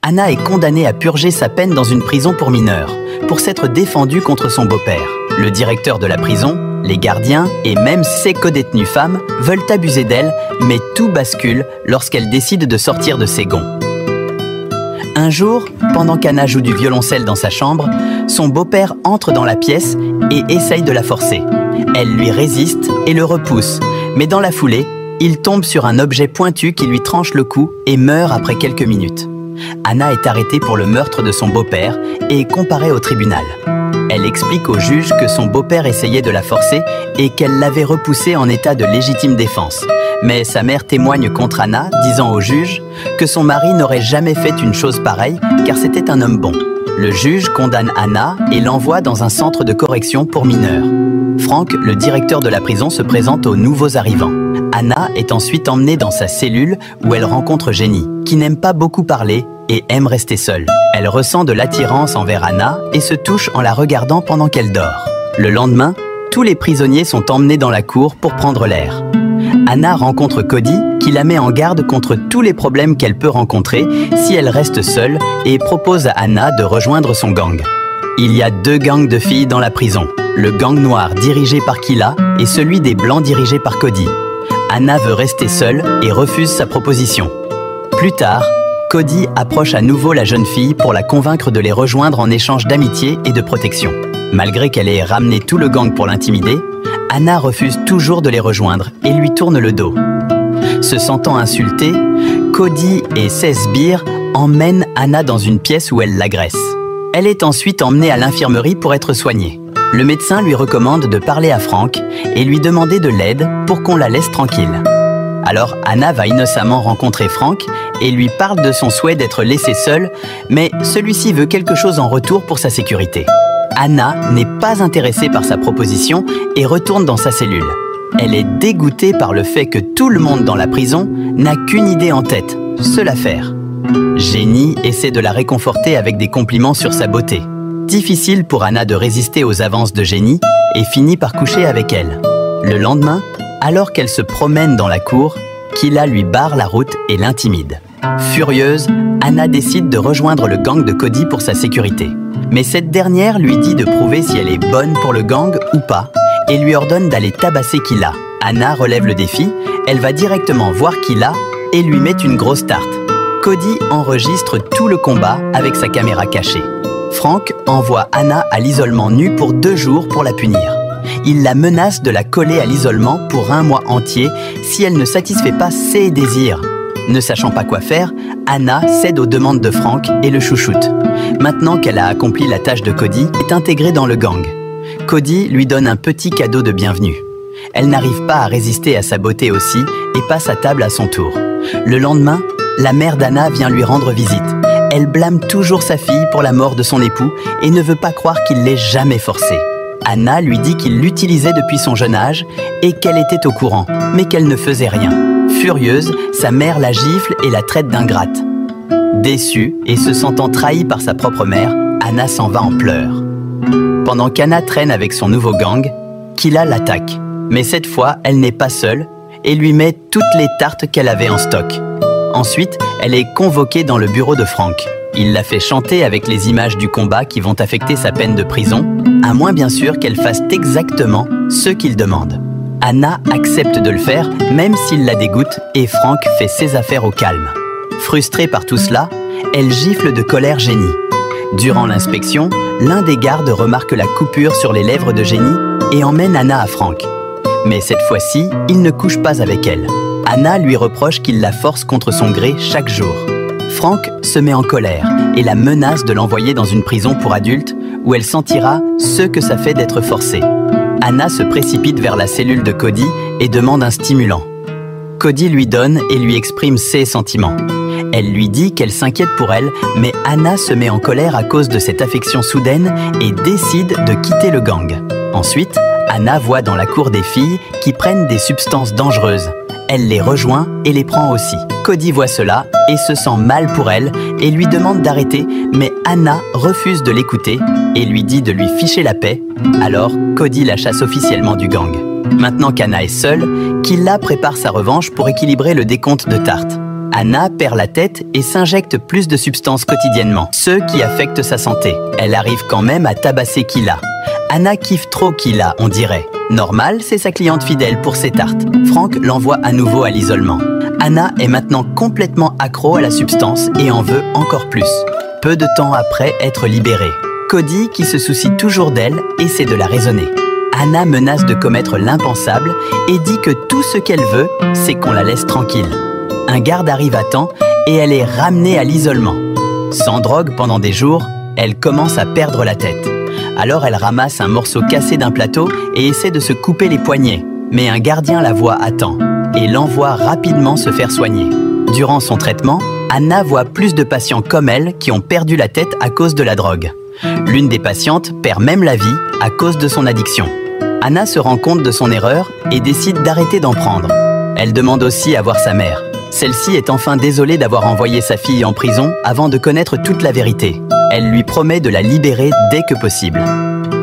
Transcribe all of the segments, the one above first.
Anna est condamnée à purger sa peine dans une prison pour mineurs, pour s'être défendue contre son beau-père. Le directeur de la prison, les gardiens et même ses codétenues femmes veulent abuser d'elle, mais tout bascule lorsqu'elle décide de sortir de ses gonds. Un jour, pendant qu'Anna joue du violoncelle dans sa chambre, son beau-père entre dans la pièce et essaye de la forcer. Elle lui résiste et le repousse, mais dans la foulée, il tombe sur un objet pointu qui lui tranche le cou et meurt après quelques minutes. Anna est arrêtée pour le meurtre de son beau-père et comparée au tribunal. Elle explique au juge que son beau-père essayait de la forcer et qu'elle l'avait repoussé en état de légitime défense. Mais sa mère témoigne contre Anna, disant au juge que son mari n'aurait jamais fait une chose pareille car c'était un homme bon. Le juge condamne Anna et l'envoie dans un centre de correction pour mineurs. Frank, le directeur de la prison, se présente aux nouveaux arrivants. Anna est ensuite emmenée dans sa cellule où elle rencontre Jenny, qui n'aime pas beaucoup parler et aime rester seule. Elle ressent de l'attirance envers Anna et se touche en la regardant pendant qu'elle dort. Le lendemain, tous les prisonniers sont emmenés dans la cour pour prendre l'air. Anna rencontre Cody, qui la met en garde contre tous les problèmes qu'elle peut rencontrer si elle reste seule et propose à Anna de rejoindre son gang. Il y a 2 gangs de filles dans la prison, le gang noir dirigé par Kila et celui des blancs dirigé par Cody. Anna veut rester seule et refuse sa proposition. Plus tard, Cody approche à nouveau la jeune fille pour la convaincre de les rejoindre en échange d'amitié et de protection. Malgré qu'elle ait ramené tout le gang pour l'intimider, Anna refuse toujours de les rejoindre et lui tourne le dos. Se sentant insultée, Cody et ses sbires emmènent Anna dans une pièce où elle l'agresse. Elle est ensuite emmenée à l'infirmerie pour être soignée. Le médecin lui recommande de parler à Frank et lui demander de l'aide pour qu'on la laisse tranquille. Alors Anna va innocemment rencontrer Frank et lui parle de son souhait d'être laissée seule, mais celui-ci veut quelque chose en retour pour sa sécurité. Anna n'est pas intéressée par sa proposition et retourne dans sa cellule. Elle est dégoûtée par le fait que tout le monde dans la prison n'a qu'une idée en tête, se la faire. Jenny essaie de la réconforter avec des compliments sur sa beauté. Difficile pour Anna de résister aux avances de Jenny et finit par coucher avec elle. Le lendemain, alors qu'elle se promène dans la cour, Kila lui barre la route et l'intimide. Furieuse, Anna décide de rejoindre le gang de Cody pour sa sécurité. Mais cette dernière lui dit de prouver si elle est bonne pour le gang ou pas et lui ordonne d'aller tabasser Kila. Anna relève le défi, elle va directement voir Kila et lui met une grosse tarte. Cody enregistre tout le combat avec sa caméra cachée. Frank envoie Anna à l'isolement nu pour 2 jours pour la punir. Il la menace de la coller à l'isolement pour 1 mois entier si elle ne satisfait pas ses désirs. Ne sachant pas quoi faire, Anna cède aux demandes de Frank et le chouchoute. Maintenant qu'elle a accompli la tâche de Cody, elle est intégrée dans le gang. Cody lui donne un petit cadeau de bienvenue. Elle n'arrive pas à résister à sa beauté aussi et passe à table à son tour. Le lendemain, la mère d'Anna vient lui rendre visite. Elle blâme toujours sa fille pour la mort de son époux et ne veut pas croire qu'il l'ait jamais forcée. Anna lui dit qu'il l'utilisait depuis son jeune âge et qu'elle était au courant, mais qu'elle ne faisait rien. Furieuse, sa mère la gifle et la traite d'ingrate. Déçue et se sentant trahie par sa propre mère, Anna s'en va en pleurs. Pendant qu'Anna traîne avec son nouveau gang, Kila l'attaque. Mais cette fois, elle n'est pas seule et lui met toutes les tartes qu'elle avait en stock. Ensuite, elle est convoquée dans le bureau de Frank. Il la fait chanter avec les images du combat qui vont affecter sa peine de prison, à moins bien sûr qu'elle fasse exactement ce qu'il demande. Anna accepte de le faire, même s'il la dégoûte, et Frank fait ses affaires au calme. Frustrée par tout cela, elle gifle de colère Jenny. Durant l'inspection, l'un des gardes remarque la coupure sur les lèvres de Jenny et emmène Anna à Frank. Mais cette fois-ci, il ne couche pas avec elle. Anna lui reproche qu'il la force contre son gré chaque jour. Frank se met en colère et la menace de l'envoyer dans une prison pour adultes où elle sentira ce que ça fait d'être forcée. Anna se précipite vers la cellule de Cody et demande un stimulant. Cody lui donne et lui exprime ses sentiments. Elle lui dit qu'elle s'inquiète pour elle, mais Anna se met en colère à cause de cette affection soudaine et décide de quitter le gang. Ensuite, Anna voit dans la cour des filles qui prennent des substances dangereuses. Elle les rejoint et les prend aussi. Cody voit cela et se sent mal pour elle et lui demande d'arrêter, mais Anna refuse de l'écouter et lui dit de lui ficher la paix. Alors, Cody la chasse officiellement du gang. Maintenant qu'Anna est seule, Kila prépare sa revanche pour équilibrer le décompte de tartes. Anna perd la tête et s'injecte plus de substances quotidiennement, ce qui affecte sa santé. Elle arrive quand même à tabasser Kila. Anna kiffe trop Kila, on dirait. Normal, c'est sa cliente fidèle pour ses tartes. Frank l'envoie à nouveau à l'isolement. Anna est maintenant complètement accro à la substance et en veut encore plus. Peu de temps après être libérée, Cody, qui se soucie toujours d'elle, essaie de la raisonner. Anna menace de commettre l'impensable et dit que tout ce qu'elle veut, c'est qu'on la laisse tranquille. Un garde arrive à temps et elle est ramenée à l'isolement. Sans drogue pendant des jours, elle commence à perdre la tête. Alors elle ramasse un morceau cassé d'un plateau et essaie de se couper les poignets. Mais un gardien la voit à temps et l'envoie rapidement se faire soigner. Durant son traitement, Anna voit plus de patients comme elle qui ont perdu la tête à cause de la drogue. L'une des patientes perd même la vie à cause de son addiction. Anna se rend compte de son erreur et décide d'arrêter d'en prendre. Elle demande aussi à voir sa mère. Celle-ci est enfin désolée d'avoir envoyé sa fille en prison avant de connaître toute la vérité. Elle lui promet de la libérer dès que possible.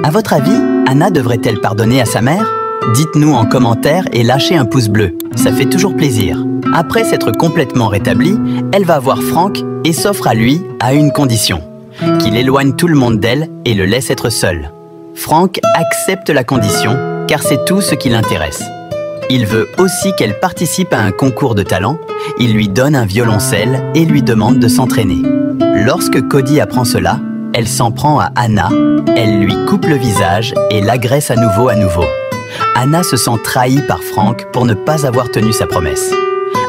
À votre avis, Anna devrait-elle pardonner à sa mère? Dites-nous en commentaire et lâchez un pouce bleu, ça fait toujours plaisir. Après s'être complètement rétablie, elle va voir Frank et s'offre à lui à une condition, qu'il éloigne tout le monde d'elle et le laisse être seul. Frank accepte la condition car c'est tout ce qui l'intéresse. Il veut aussi qu'elle participe à un concours de talent, il lui donne un violoncelle et lui demande de s'entraîner. Lorsque Cody apprend cela, elle s'en prend à Anna, elle lui coupe le visage et l'agresse à nouveau. Anna se sent trahie par Frank pour ne pas avoir tenu sa promesse.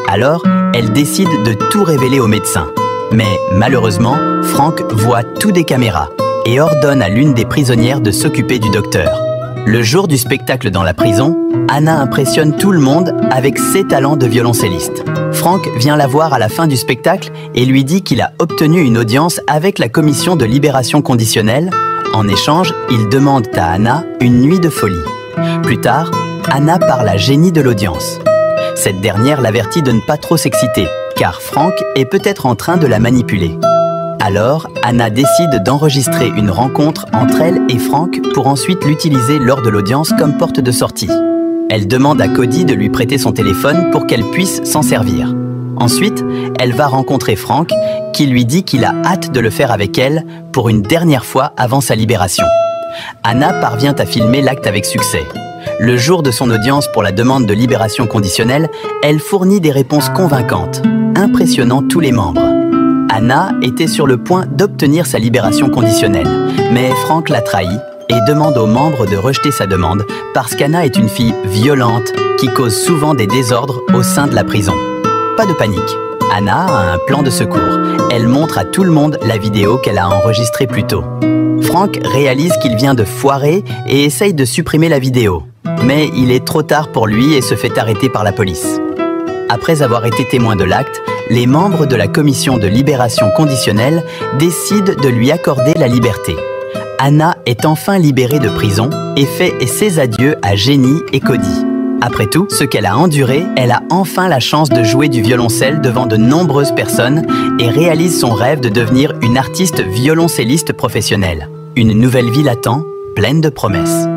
Alors, elle décide de tout révéler au médecin. Mais malheureusement, Frank voit tout des caméras et ordonne à l'une des prisonnières de s'occuper du docteur. Le jour du spectacle dans la prison, Anna impressionne tout le monde avec ses talents de violoncelliste. Frank vient la voir à la fin du spectacle et lui dit qu'il a obtenu une audience avec la commission de libération conditionnelle. En échange, il demande à Anna une nuit de folie. Plus tard, Anna parle à Jenny de l'audience. Cette dernière l'avertit de ne pas trop s'exciter, car Frank est peut-être en train de la manipuler. Alors, Anna décide d'enregistrer une rencontre entre elle et Frank pour ensuite l'utiliser lors de l'audience comme porte de sortie. Elle demande à Cody de lui prêter son téléphone pour qu'elle puisse s'en servir. Ensuite, elle va rencontrer Frank, qui lui dit qu'il a hâte de le faire avec elle pour une dernière fois avant sa libération. Anna parvient à filmer l'acte avec succès. Le jour de son audience pour la demande de libération conditionnelle, elle fournit des réponses convaincantes, impressionnant tous les membres. Anna était sur le point d'obtenir sa libération conditionnelle, mais Frank l'a trahie et demande aux membres de rejeter sa demande parce qu'Anna est une fille violente qui cause souvent des désordres au sein de la prison. Pas de panique, Anna a un plan de secours. Elle montre à tout le monde la vidéo qu'elle a enregistrée plus tôt. Frank réalise qu'il vient de foirer et essaye de supprimer la vidéo. Mais il est trop tard pour lui et se fait arrêter par la police. Après avoir été témoin de l'acte, les membres de la commission de libération conditionnelle décident de lui accorder la liberté. Anna est enfin libérée de prison et fait ses adieux à Jenny et Cody. Après tout ce qu'elle a enduré, elle a enfin la chance de jouer du violoncelle devant de nombreuses personnes et réalise son rêve de devenir une artiste violoncelliste professionnelle. Une nouvelle vie l'attend, pleine de promesses.